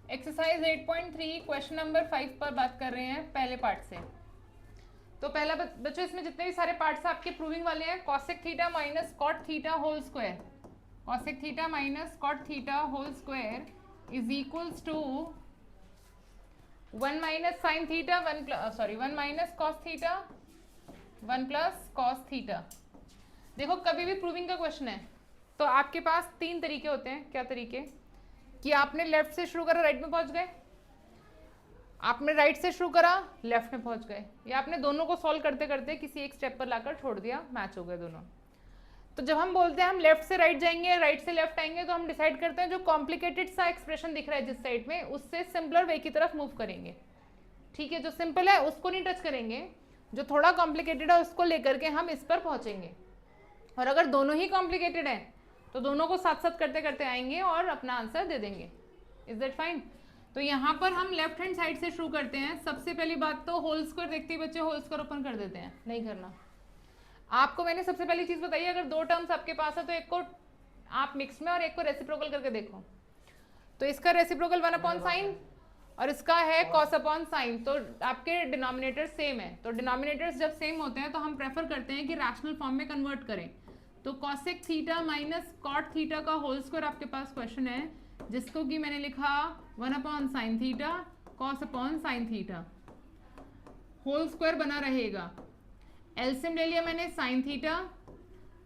Exercise 8.3 question number 5 पर बात कर रहे हैं पहले पार्ट से। तो पहला बच्चों इसमें जितने भी सारे पार्ट्स आपके प्रूविंग वाले हैं, cosec theta minus cot theta whole square, cosec theta minus cot theta whole square is equals to 1 minus sine theta 1 minus cos theta 1 plus cos theta. देखो कभी भी प्रूविंग का क्वेश्चन है तो आपके पास तीन तरीके होते हैं। क्या तरीके? कि आपने लेफ्ट से शुरू करा राइट में पहुंच गए, आपने राइट से शुरू करा लेफ्ट में पहुंच गए, या आपने दोनों को सॉल्व करते करते किसी एक स्टेप पर लाकर छोड़ दिया, मैच हो गए दोनों। तो जब हम बोलते हैं हम लेफ्ट से राइट जाएंगे, राइट से लेफ्ट आएंगे, तो हम डिसाइड करते हैं जो कॉम्प्लिकेटेड सा एक्सप्रेशन दिख रहा है जिस साइड में, उससे सिंपलर वे की तरफ मूव करेंगे। ठीक है, जो सिंपल है उसको नहीं टच करेंगे, जो थोड़ा कॉम्प्लिकेटेड है उसको लेकर के हम इस पर पहुंचेंगे। और अगर दोनों ही कॉम्प्लिकेटेड है तो दोनों को साथ साथ करते करते आएंगे और अपना आंसर दे देंगे। Is that fine? तो यहाँ पर हम लेफ्ट हैंड साइड से शुरू करते हैं। सबसे पहली बात तो होल स्क्वायर देखते ही बच्चे होल स्क्वायर ओपन कर देते हैं, नहीं करना। आपको मैंने सबसे पहली चीज बताई, अगर दो टर्म्स आपके पास है तो एक को आप मिक्स में और एक को रेसिप्रोकल करके देखो। तो इसका रेसिप्रोकल 1 अपॉन साइन और इसका है कॉस अपॉन साइन, तो आपके डिनोमिनेटर सेम है। तो डिनोमिनेटर्स जब सेम होते हैं तो हम प्रेफर करते हैं कि रैशनल फॉर्म में कन्वर्ट करें। तो cosec theta minus cot theta का होल स्क्वायर आपके पास क्वेश्चन है, जिसको कि मैंने लिखा 1 upon sine theta cos upon sine theta, whole square बना रहेगा। एलसीएम ले लिया मैंने साइन थीटा,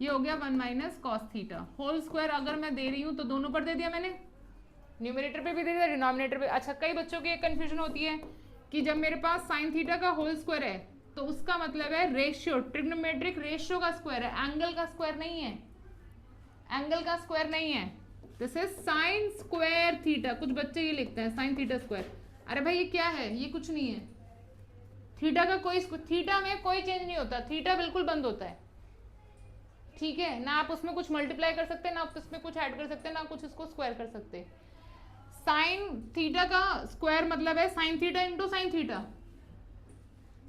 ये हो गया 1 minus cos theta. Whole square अगर मैं दे रही हूँ तो दोनों पर दे दिया मैंने, न्यूमरेटर पे भी दे दिया, डिनोमिनेटर पे। अच्छा, कई बच्चों की एक कंफ्यूजन होती है कि जब मेरे पास साइन थीटा का होल स्क्वायर है तो उसका मतलब है रेशियो, ट्रिग्नोमेट्रिक रेशियो का स्क्वायर है, एंगल का स्क्वायर नहीं है, एंगल का स्क्वायर नहीं है। This is sine square theta. कुछ बच्चे ये लिखते हैं साइन थीटा स्क्वायर। अरे भाई ये क्या है? ये कुछ नहीं है। थीटा का कोई, थीटा में कोई चेंज नहीं होता, थीटा बिल्कुल बंद होता है। ठीक है ना, आप उसमें कुछ मल्टीप्लाई कर सकते हैं ना, आप उसमें कुछ ऐड कर सकते हैं ना, कुछ इसको स्क्वायर कर सकते हैं। साइन थीटा का स्क्वायर मतलब है sign theta into sine theta,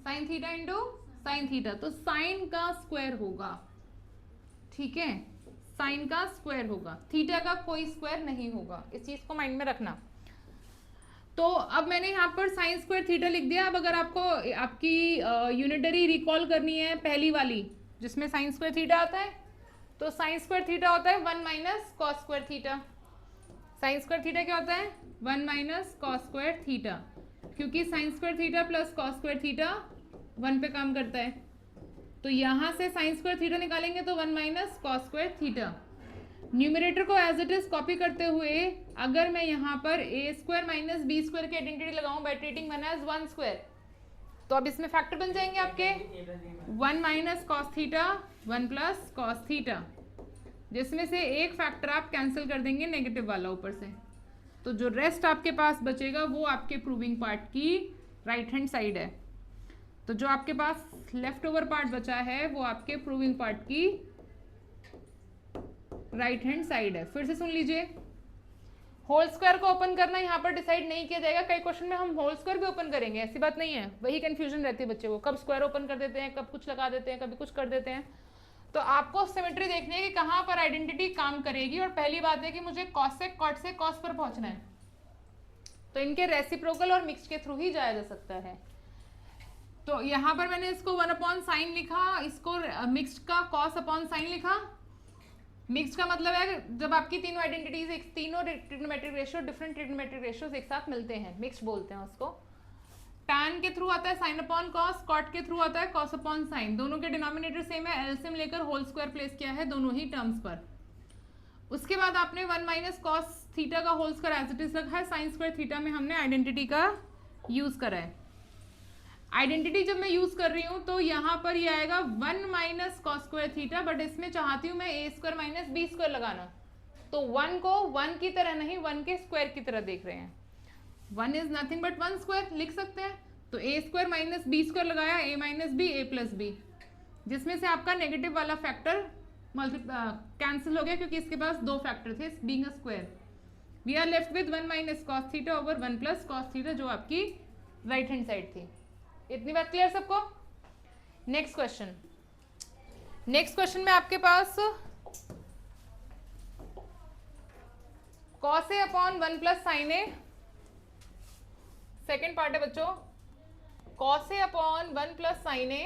sign theta into sine theta, तो साइन का स्क्वायर होगा। ठीक है, साइन का स्क्वायर होगा, थीटा का कोई स्क्वायर नहीं होगा, इस चीज को माइंड में रखना। तो अब मैंने यहाँ पर साइन स्क्वायर थीटा लिख दिया। अब अगर आपको आपकी यूनिटरी रिकॉल करनी है पहली वाली जिसमें साइन स्क्वायर थीटा आता है, तो साइन स्क्वायर थीटा होता है 1 minus cos square theta. Sine square theta क्या होता है? 1 माइनस कॉस स्क्वायर थीटा, क्योंकि sign square theta plus cos square theta 1 पे काम करता है। तो यहां से साइन स्क्वायर थीटा निकालेंगे तो 1 minus cos square theta. Numerator को एज इट इज कॉपी करते हुए अगर मैं यहाँ पर A square minus B square की आइडेंटिटी लगाऊं by treating one as 1 square, तो अब इसमें फैक्टर बन जाएंगे आपके 1 minus cos theta 1 plus cos theta, जिसमें से एक फैक्टर आप कैंसिल कर देंगे नेगेटिव वाला ऊपर से। तो जो रेस्ट आपके पास बचेगा वो आपके प्रूविंग पार्ट की राइट हैंड साइड है। तो जो आपके पास लेफ्ट ओवर पार्ट बचा है वो आपके प्रूविंग पार्ट की राइट हैंड साइड है। फिर से सुन लीजिए, होल स्क्वायर को ओपन करना यहाँ पर डिसाइड नहीं किया जाएगा। कई क्वेश्चन में हम होल स्क्वायर भी ओपन करेंगे, ऐसी बात नहीं है। वही कंफ्यूजन रहती है बच्चे को, कब स्क्वायर ओपन कर देते हैं, कब कुछ लगा देते हैं, कभी कुछ कर देते हैं। तो आपको सिमेट्री देखनी है कि कहाँ पर आइडेंटिटी काम करेगी। और पहली बात है कि मुझे कॉस से कॉट से कॉस पर पहुंचना है, तो इनके रेसिप्रोकल और मिक्स के थ्रू ही जाया जा सकता है। तो यहाँ पर मैंने इसको 1 अपॉन साइन लिखा, इसको मिक्स्ड का कॉस अपॉन साइन लिखा। मिक्स्ड का मतलब है जब आपकी तीनों आइडेंटिटीज एक, तीनों trigonometric ratio, different trigonometric ratios एक साथ मिलते हैं, मिक्स्ड बोलते हैं उसको। टैन के थ्रू आता है साइन अपॉन कॉस, कॉट के थ्रू आता है कॉस अपॉन साइन, दोनों के डिनोमिनेटर सेम है, एलसीएम लेकर होल स्क्वायर प्लेस किया है दोनों ही टर्म्स पर। उसके बाद आपने 1 माइनस कॉस थीटा का whole square as it is रखा है, साइन स्क्वायर थीटा में हमने आइडेंटिटी का यूज करा है। आइडेंटिटी जब मैं यूज कर रही हूं तो यहाँ पर ये आएगा 1 minus cos square theta, but इसमें चाहती हूँ मैं ए स्क्वायर माइनस बी स्क्वायर लगाना। तो 1 को 1 की तरह नहीं, 1 के स्क्वायर की तरह देख रहे हैं। 1 इज नथिंग बट 1 स्क्वायर लिख सकते हैं। तो ए स्क्वायर माइनस बी स्क्वायर लगाया, ए माइनस बी, ए प्लस बी, जिसमें से आपका नेगेटिव वाला फैक्टर कैंसिल हो गया क्योंकि इसके पास दो फैक्टर थे being a square. We are left with 1 minus cos theta over 1 plus cos theta, जो आपकी राइट हैंड साइड थी। इतनी बात क्लियर सबको? नेक्स्ट क्वेश्चन, नेक्स्ट क्वेश्चन में आपके पास cos A upon 1 plus sine A second part है बच्चों, cos A upon 1 plus sine A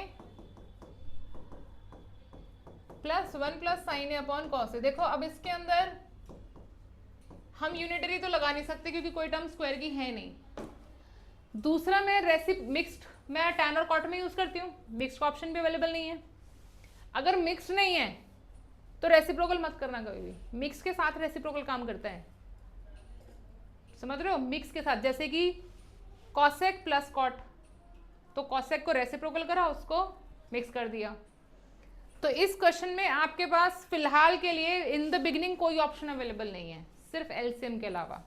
plus 1 plus sine A upon cos A. देखो अब इसके अंदर हम यूनिटरी तो लगा नहीं सकते क्योंकि कोई टर्म स्क्वायर की है नहीं। दूसरा मैं मिक्स्ड मैं टैन और कॉट में यूज करती हूँ, मिक्स्ड का ऑप्शन भी अवेलेबल नहीं है। अगर मिक्स्ड नहीं है तो रेसिप्रोकल मत करना कभी भी, मिक्स के साथ रेसिप्रोकल काम करता है, समझ रहे हो, मिक्स के साथ। जैसे कि कॉसेक प्लस कॉट, तो कॉसेक को रेसिप्रोकल करा, उसको मिक्स कर दिया। तो इस क्वेश्चन में आपके पास फिलहाल के लिए इन द बिगिनिंग कोई ऑप्शन अवेलेबल नहीं है, सिर्फ एलसीएम के अलावा,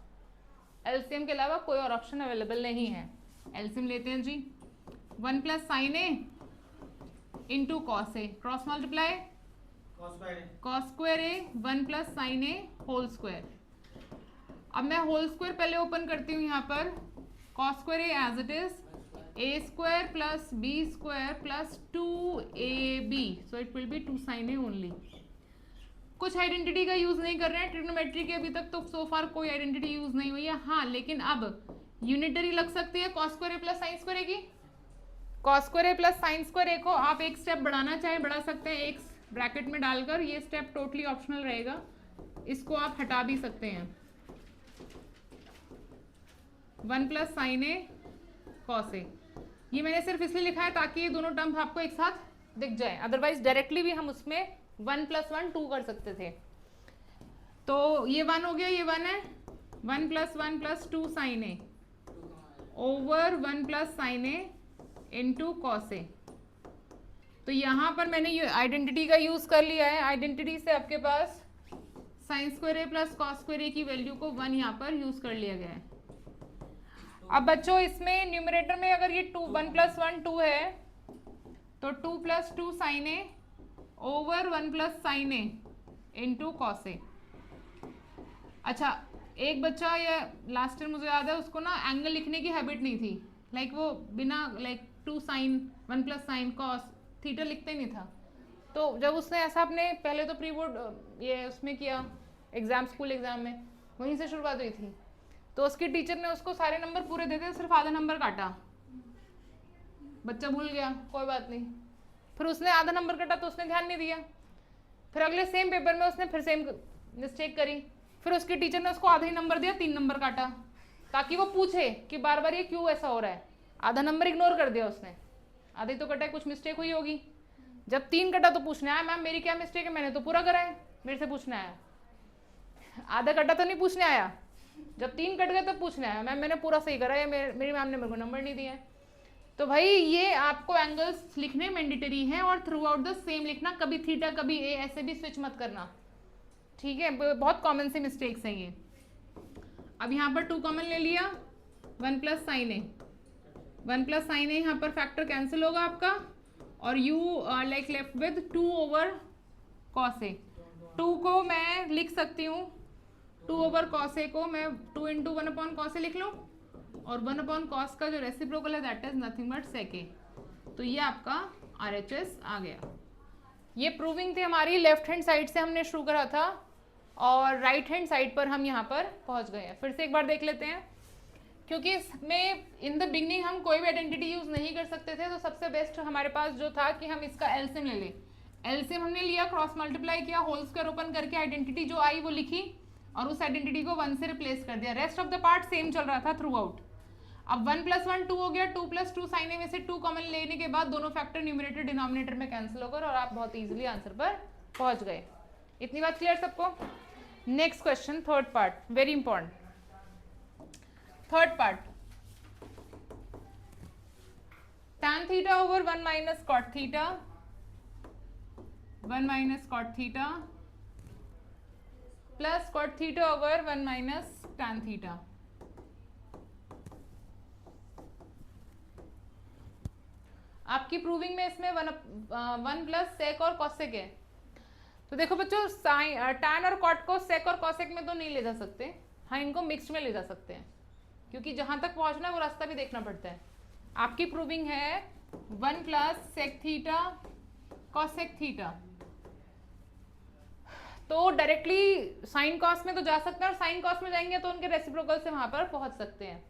एलसीएम के अलावा कोई और ऑप्शन अवेलेबल नहीं है। एलसीएम लेते हैं जी, 1 plus sine A into cos A, cross multiply cos square A 1 plus sine A whole square. अब मैं होल स्क्वायर पहले ओपन करती हूँ यहाँ पर, cos square A as it is A square plus B square plus 2ab, so it will be 2 sine A only. कुछ identity का use नहीं कर रहे हैं, ट्रिग्नोमेट्री के अभी तक तो सो फार कोई आइडेंटिटी यूज नहीं हुई है। हाँ लेकिन अब यूनिटरी लग सकती है कॉस स्क्वायर ए प्लस साइन स्क्वायर ए की। कॉस स्क्वायर ए प्लस साइन स्क्वायर ए को आप एक स्टेप बढ़ाना चाहे बढ़ा सकते हैं, एक ब्रैकेट में डालकर, ये स्टेप टोटली ऑप्शनल रहेगा, इसको आप हटा भी सकते हैं। 1 plus sine A cos A, ये मैंने सिर्फ इसलिए लिखा है ताकि ये दोनों टर्म्स आपको एक साथ दिख जाए, अदरवाइज डायरेक्टली भी हम उसमें 1 प्लस 1 2 कर सकते थे। तो ये 1 हो गया, ये 1 है, 1 plus 2 sine A over 1 plus sine A into cos A. तो यहाँ पर मैंने ये आइडेंटिटी का यूज कर लिया है, आइडेंटिटी से आपके पास साइन स्क्वायर ए प्लस कॉस स्क्वायर ए की वैल्यू को 1 यहाँ पर यूज कर लिया गया है। अब बच्चों इसमें न्यूमरेटर में अगर ये 1 प्लस 1 2 है तो 2 plus 2 sine A over 1 plus sine A into cos A. अच्छा एक बच्चा, या लास्ट ईयर मुझे याद है, उसको ना एंगल लिखने की हैबिट नहीं थी, लाइक वो बिना 2 sine 1 plus sine cos theta लिखते नहीं था। तो जब उसने ऐसा अपने पहले तो प्री बोर्ड ये उसमें किया, एग्जाम स्कूल एग्जाम में वहीं से शुरुआत हुई थी, तो उसके टीचर ने उसको सारे नंबर पूरे दे दिए, सिर्फ आधा नंबर काटा, बच्चा भूल गया, कोई बात नहीं, फिर उसने आधा नंबर काटा तो उसने ध्यान नहीं दिया, फिर अगले सेम पेपर में उसने फिर सेम मिस्टेक करी, फिर उसके टीचर ने उसको आधा ही नंबर दिया, 3 नंबर काटा, ताकि वो पूछे कि बार बार ये क्यों ऐसा हो रहा है। आधा नंबर इग्नोर कर दिया उसने, आधे तो कटा है, कुछ मिस्टेक हुई होगी, जब 3 कटा तो पूछने आया मैम मेरी क्या मिस्टेक है, मैंने तो पूरा करा है, मेरे से पूछने आया। आधा कटा तो नहीं पूछने आया, जब 3 कट गए तो पूछने आया मैम मैंने पूरा सही करा है, मेरी मैम ने मेरे को नंबर नहीं दिया है। तो भाई ये आपको एंगल्स लिखने मैंडेटरी है और थ्रू आउट द सेम लिखना, कभी थीटा कभी ए ऐसे भी स्विच मत करना, ठीक है, बहुत कॉमन से मिस्टेक्स हैं ये। अब यहाँ पर 2 कॉमन ले लिया, 1 plus sine A, 1 plus sine A यहाँ पर फैक्टर कैंसिल होगा आपका, और you like left with 2 over cos A. 2 को मैं लिख सकती हूँ, 2 ओवर कॉस ए को मैं 2 इंटू 1 अपॉन कॉस ए लिख लूँ, और 1 अपॉन कॉस का जो रेसिप्रोकल है that is nothing but sec ए। तो ये आपका RHS आ गया। ये प्रूविंग थी हमारी, लेफ्ट हैंड साइड से हमने शुरू करा था और राइट हैंड साइड पर हम यहाँ पर पहुँच गए हैं। फिर से एक बार देख लेते हैं, क्योंकि इसमें इन द बिगनिंग हम कोई भी आइडेंटिटी यूज नहीं कर सकते थे, तो सबसे बेस्ट हमारे पास जो था कि हम इसका एलसीएम ले लें। एलसीएम हमने लिया, क्रॉस मल्टीप्लाई किया, होल स्क्वायर ओपन करके आइडेंटिटी जो आई वो लिखी और उस आइडेंटिटी को 1 से रिप्लेस कर दिया। Rest of the part same चल रहा था थ्रू आउट। अब 1 प्लस 1 2 हो गया, 2 प्लस 2 साइन ए में से 2 कॉमन लेने के बाद दोनों फैक्टर न्यूमरेटर डिनोमिनेटर में कैंसिल होकर और आप बहुत इजीली आंसर पर पहुंच गए। इतनी बात क्लियर सबको? Next question, third part, very important. Third part, tan theta over 1 minus cot theta, 1 minus cot theta plus cot theta over 1 minus tan theta. आपकी प्रूविंग में इसमें 1 प्लस सेक और कॉसेक है। तो देखो बच्चों, tan और कॉट को सेक और कॉसेक में तो नहीं ले जा सकते, हाँ इनको मिक्स्ड में ले जा सकते हैं, क्योंकि जहां तक पहुंचना है वो रास्ता भी देखना पड़ता है। आपकी प्रूविंग है 1 plus sec theta cosec theta, तो डायरेक्टली साइन कॉस में तो जा सकते हैं और साइन कॉस में जाएंगे तो उनके रेसिप्रोकल से वहां पर पहुंच सकते हैं।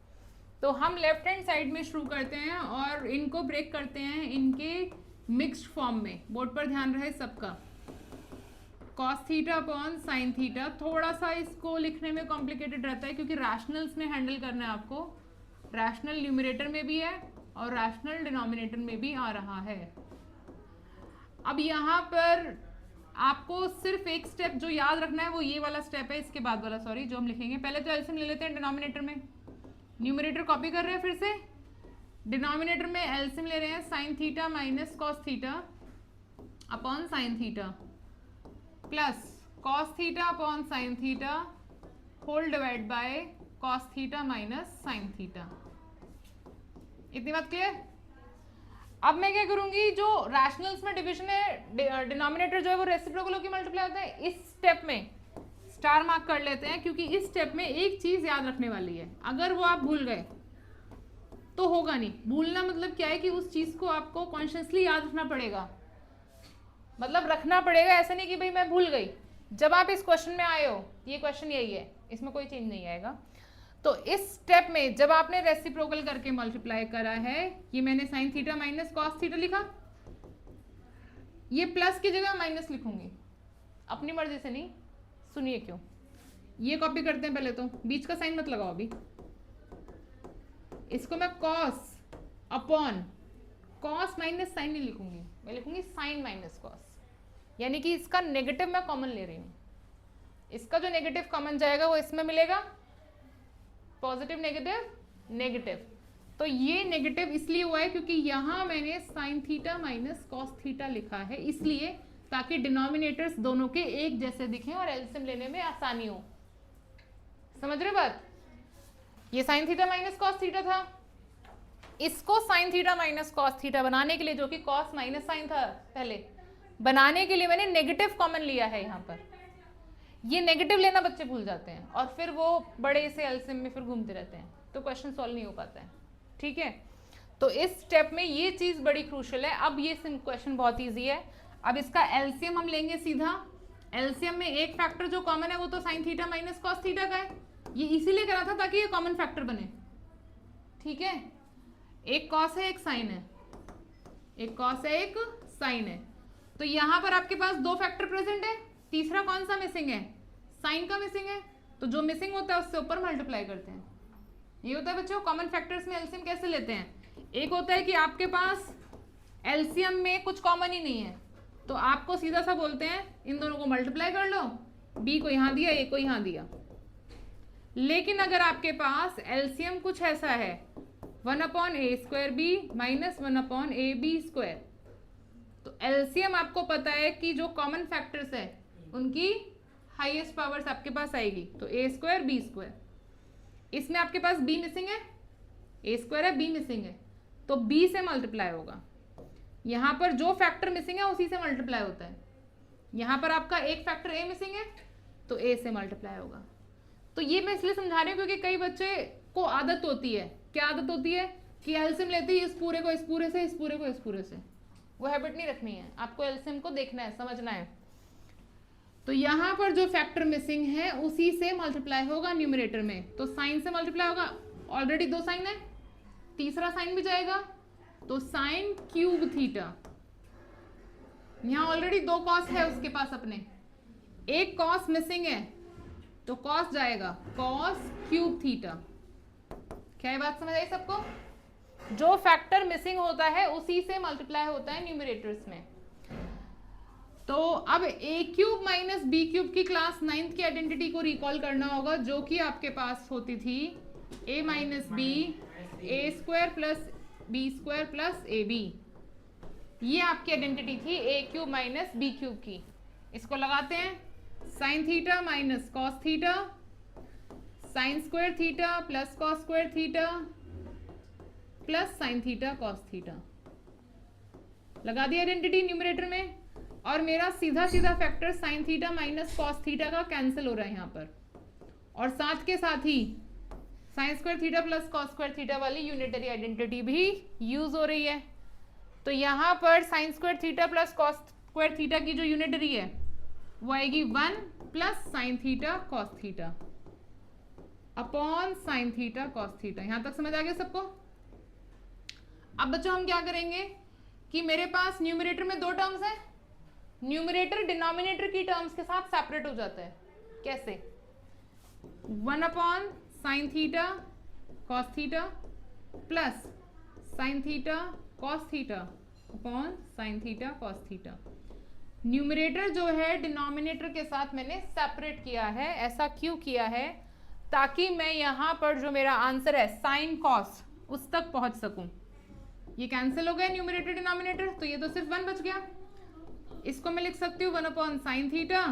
तो हम लेफ्ट हैंड साइड में शुरू करते हैं और इनको ब्रेक करते हैं इनके मिक्स्ड फॉर्म में। बोर्ड पर ध्यान रहे सबका। Cos theta upon sine theta. थोड़ा सा इसको लिखने में कॉम्प्लिकेटेड रहता है क्योंकि रैशनल्स में हैंडल करना है आपको। रैशनल न्यूमरेटर में भी है और रैशनल डिनोमिनेटर में भी आ रहा है। अब यहाँ पर आपको सिर्फ एक स्टेप जो याद रखना है वो ये वाला स्टेप है, इसके बाद वाला सॉरी, जो हम लिखेंगे। पहले तो एलसीएम ले लेते हैं डिनोमिनेटर में। न्यूमरेटर कॉपी कर रहे हैं फिर से। डिनोमिनेटर में एलसीएम ले रहे हैं sine theta minus cos theta upon sine theta plus cos theta upon sine theta whole divide by cos theta minus sine theta. इतनी बात क्लियर? अब मैं क्या करूंगी, जो रैशनल्स में डिवीजन है, डिनोमिनेटर जो है वो रेसिप्रोकल होकर मल्टीप्लाई होता है। इस स्टेप में स्टार मार्क कर लेते हैं क्योंकि इस स्टेप में एक चीज याद रखने वाली है। अगर वो आप भूल गए तो होगा नहीं। भूलना मतलब क्या है कि उस चीज को आपको कॉन्शियसली याद रखना पड़ेगा, मतलब रखना पड़ेगा। ऐसा नहीं कि भाई मैं भूल गई। जब आप इस क्वेश्चन में आए हो, ये क्वेश्चन यही है, इसमें कोई चेंज नहीं आएगा। तो इस स्टेप में जब आपने रेसिप्रोकल करके मल्टीप्लाई करा है, ये मैंने sign theta minus cos theta लिखा, ये प्लस की जगह माइनस लिखूंगी, अपनी मर्जी से नहीं। सुनिए क्यों। ये कॉपी करते हैं पहले, तो बीच का साइन मत लगाओ अभी। इसको मैं cos upon cos minus sine नहीं लिखूंगी, मैं लिखूंगी साइन माइनस कॉस, यानी कि इसका नेगेटिव मैं कॉमन ले रही हूं। इसका जो नेगेटिव कॉमन जाएगा वो इसमें मिलेगा, पॉजिटिव नेगेटिव नेगेटिव। तो ये नेगेटिव इसलिए हुआ है क्योंकि यहां मैंने sign theta minus cos theta लिखा है, इसलिए ताकि डिनोमिनेटर्स दोनों के एक जैसे दिखें और एलसीएम लेने में आसानी हो। समझ रहे बात? ये sign theta minus cos theta था, इसको sign theta minus cos theta बनाने के लिए, जो कि कॉस माइनस साइन था पहले, बनाने के लिए मैंने नेगेटिव कॉमन लिया है यहाँ पर। ये नेगेटिव लेना बच्चे भूल जाते हैं और फिर वो बड़े से एलसीएम में फिर घूमते रहते हैं, तो क्वेश्चन सॉल्व नहीं हो पाता है। ठीक है, तो इस स्टेप में ये चीज बड़ी क्रूशियल है। अब ये क्वेश्चन बहुत ईजी है। अब इसका एलसीएम हम लेंगे सीधा। एलसीएम में एक फैक्टर जो कॉमन है वो तो sign theta minus cos theta का है। ये इसीलिए करा था ताकि ये कॉमन फैक्टर बने। ठीक है, एक कॉस है एक साइन है, एक कॉस है एक साइन है। तो यहां पर आपके पास दो फैक्टर प्रेजेंट है, तीसरा कौन सा मिसिंग है? साइन का मिसिंग है। तो जो मिसिंग होता है उससे ऊपर मल्टीप्लाई करते हैं। ये होता है बच्चों कॉमन फैक्टर्स में एलसीएम कैसे लेते हैं। एक होता है कि आपके पास एलसीएम में कुछ कॉमन ही नहीं है, तो आपको सीधा सा बोलते हैं इन दोनों को मल्टीप्लाई कर लो, बी को यहां दिया, ए को यहां दिया। लेकिन अगर आपके पास एलसीएम कुछ ऐसा है 1/a² b माइनस 1/ab², तो एलसीएम आपको पता है कि जो कॉमन फैक्टर्स है उनकी हाईएस्ट पावर्स आपके पास आएगी, तो a² b²। इसमें आपके पास b मिसिंग है, a² है, b मिसिंग है, तो b से मल्टीप्लाई होगा। यहां पर जो फैक्टर मिसिंग है उसी से मल्टीप्लाई होता है। यहां पर आपका एक फैक्टर a मिसिंग है तो a से मल्टीप्लाई होगा। तो ये मैं इसलिए समझा रही हूँ क्योंकि कई बच्चे को आदत होती है, क्या आदत होती है कि एलसीएम लेते ही इस पूरे को इस पूरे से, इस पूरे को इस पूरे से। वो हैबिट नहीं रखनी है, आपको एलसीएम को देखना है, समझना है। तो यहाँ पर जो फैक्टर मिसिंग है उसी से मल्टीप्लाई होगा न्यूमरेटर में, तो साइन से मल्टीप्लाई होगा। ऑलरेडी दो साइन है, तीसरा साइन भी जाएगा, तो साइन क्यूब थीटा। यहाँ ऑलरेडी दो कॉस है उसके पास अपने, एक कॉस मिसिंग है तो कॉस जाएगा, कॉस क्यूब थीटा। क्या ये बात समझ आई सबको? जो फैक्टर मिसिंग होता है उसी से मल्टीप्लाई होता है न्यूमरेटर्स में। तो अब a³ माइनस b³ की क्लास 9th की आइडेंटिटी को रिकॉल करना होगा, जो कि आपके पास होती थी a minus b a² plus b² plus ab। ये आपकी आइडेंटिटी थी a³ माइनस b³ की। इसको लगाते हैं, sine theta minus cos theta, sine square theta plus cos square theta plus sine theta cos theta. लगा दी आइडेंटिटी न्यूमरेटर में, और मेरा सीधा सीधा factor sine theta minus cos theta का कैंसिल हो रहा है यहाँ पर, और साथ के साथ ही sine square theta plus cos square theta वाली यूनिटरी आइडेंटिटी भी यूज हो रही है। तो यहाँ पर sine square theta plus cos square theta की जो यूनिटरी है वो आएगी 1 plus sine theta cos theta. Upon sine theta cos theta. यहां तक समझ आ गया सबको? अब बच्चों हम क्या करेंगे कि मेरे पास न्यूमरेटर में दो टर्म्स है, न्यूमरेटर डिनोमिनेटर की टर्म्स के साथ सेपरेट हो जाता है। कैसे? 1 upon sine theta cos theta plus sine theta cos theta upon sine theta cos theta. Numerator जो है डिनोमिनेटर के साथ मैंने सेपरेट किया है। ऐसा क्यों किया है? ताकि मैं यहां पर जो मेरा आंसर है साइन कॉस उस तक पहुंच सकूं। ये कैंसिल हो गया न्यूमरेटर डिनोमिनेटर, तो ये तो सिर्फ 1 बच गया। इसको मैं लिख सकती हूँ 1 upon sine theta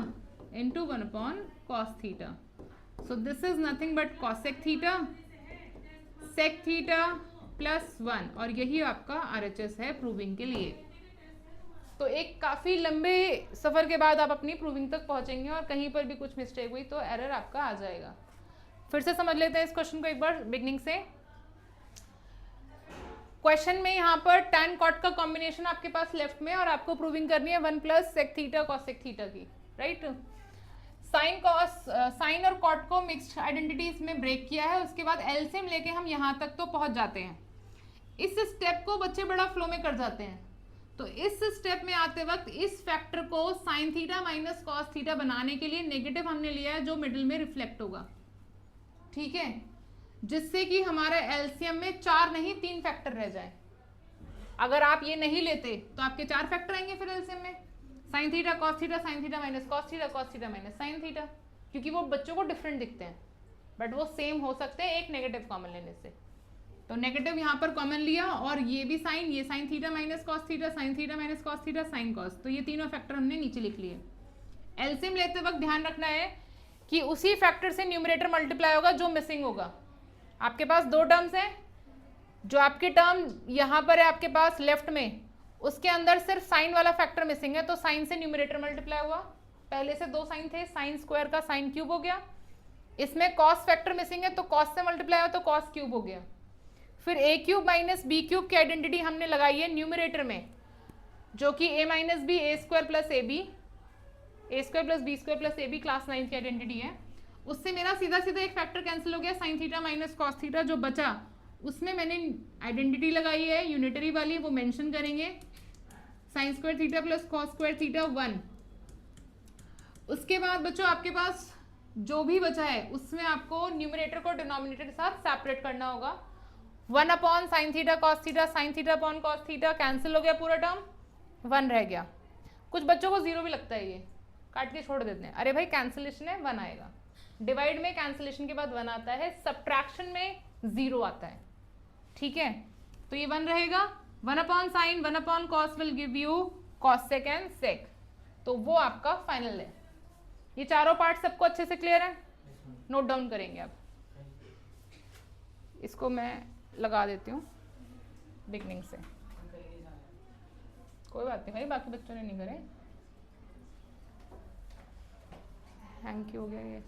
into 1 upon cos theta. So this is nothing but cosec theta sec theta plus 1, और यही आपका RHS है प्रूविंग के लिए। तो एक काफी लंबे सफर के बाद आप अपनी प्रूविंग तक पहुंचेंगे, और कहीं पर भी कुछ मिस्टेक हुई तो एरर आपका आ जाएगा। फिर से समझ लेते हैं इस क्वेश्चन को एक बार बिगनिंग से। क्वेश्चन में यहाँ पर tan cot का कॉम्बिनेशन आपके पास लेफ्ट में, और आपको प्रूविंग करनी है 1 plus sec theta cosec theta की, राइट। साइन और कॉट को मिक्स्ड आइडेंटिटीज में ब्रेक किया है, उसके बाद एलसीएम लेके हम यहाँ तक तो पहुंच जाते हैं। इस स्टेप को बच्चे बड़ा फ्लो में कर जाते हैं। तो इस स्टेप में आते वक्त इस फैक्टर को sign theta minus cos theta बनाने के लिए नेगेटिव हमने लिया है, जो मिडिल में रिफ्लेक्ट होगा, ठीक है, जिससे कि हमारा एलसीएम में 4 नहीं 3 फैक्टर रह जाए। अगर आप ये नहीं लेते तो आपके 4 फैक्टर आएंगे फिर एलसीएम में, sign theta cos theta sign theta minus cos theta minus sine theta, क्योंकि वो बच्चों को डिफरेंट दिखते हैं बट वो सेम हो सकते हैं एक नेगेटिव कॉमन लेने से। तो नेगेटिव यहाँ पर कॉमन लिया, और ये भी साइन, ये sign theta minus cos theta sign theta minus cos theta sine cos, तो ये तीनों फैक्टर हमने नीचे लिख लिए। एलसीएम लेते वक्त ध्यान रखना है कि उसी फैक्टर से न्यूमरेटर मल्टीप्लाई होगा जो मिसिंग होगा। आपके पास 2 टर्म्स हैं, जो आपकी टर्म यहाँ पर है आपके पास लेफ्ट में, उसके अंदर सिर्फ साइन वाला फैक्टर मिसिंग है, तो साइन से न्यूमरेटर मल्टीप्लाई हुआ। पहले से 2 साइन थे, साइन स्क्वायर का साइन क्यूब हो गया। इसमें कॉस फैक्टर मिसिंग है, तो कॉस से मल्टीप्लाई हुआ तो कॉस क्यूब हो गया। फिर A cube minus B cube की आइडेंटिटी हमने लगाई है न्यूमरेटर में, जो कि A minus B A square plus A B, A square plus B square plus A B class 9 की आइडेंटिटी है। उससे मेरा सीधा सीधा एक फैक्टर कैंसिल हो गया, sign theta minus cos theta. जो बचा उसमें मैंने आइडेंटिटी लगाई है यूनिटरी वाली, वो मेंशन करेंगे, sign square theta plus cos square theta 1। उसके बाद बच्चों आपके पास जो भी बचा है उसमें आपको न्यूमरेटर को डिनोमिनेटर के साथ सेपरेट करना होगा। 1 upon sine theta cos theta sine theta upon cos theta cancel हो गया, पूरा टर्म 1 रह गया। कुछ बच्चों को 0 भी लगता है, ये काट के छोड़ देते हैं, अरे भाई कैंसिलेशन है 1 आएगा। डिवाइड में कैंसिलेशन के बाद 1 आता है, सब्ट्रैक्शन में 0 आता है, ठीक है। तो ये 1 रहेगा। 1 upon sine 1 upon cos will give you cosec and sec, तो वो आपका फाइनल है। ये चारों पार्ट सबको अच्छे से क्लियर है? नोट डाउन करेंगे अब। इसको मैं लगा देती हूँ बिगनिंग से, कोई बात नहीं भाई, बाकी बच्चों ने नहीं करे। थैंक यू हो गया ये।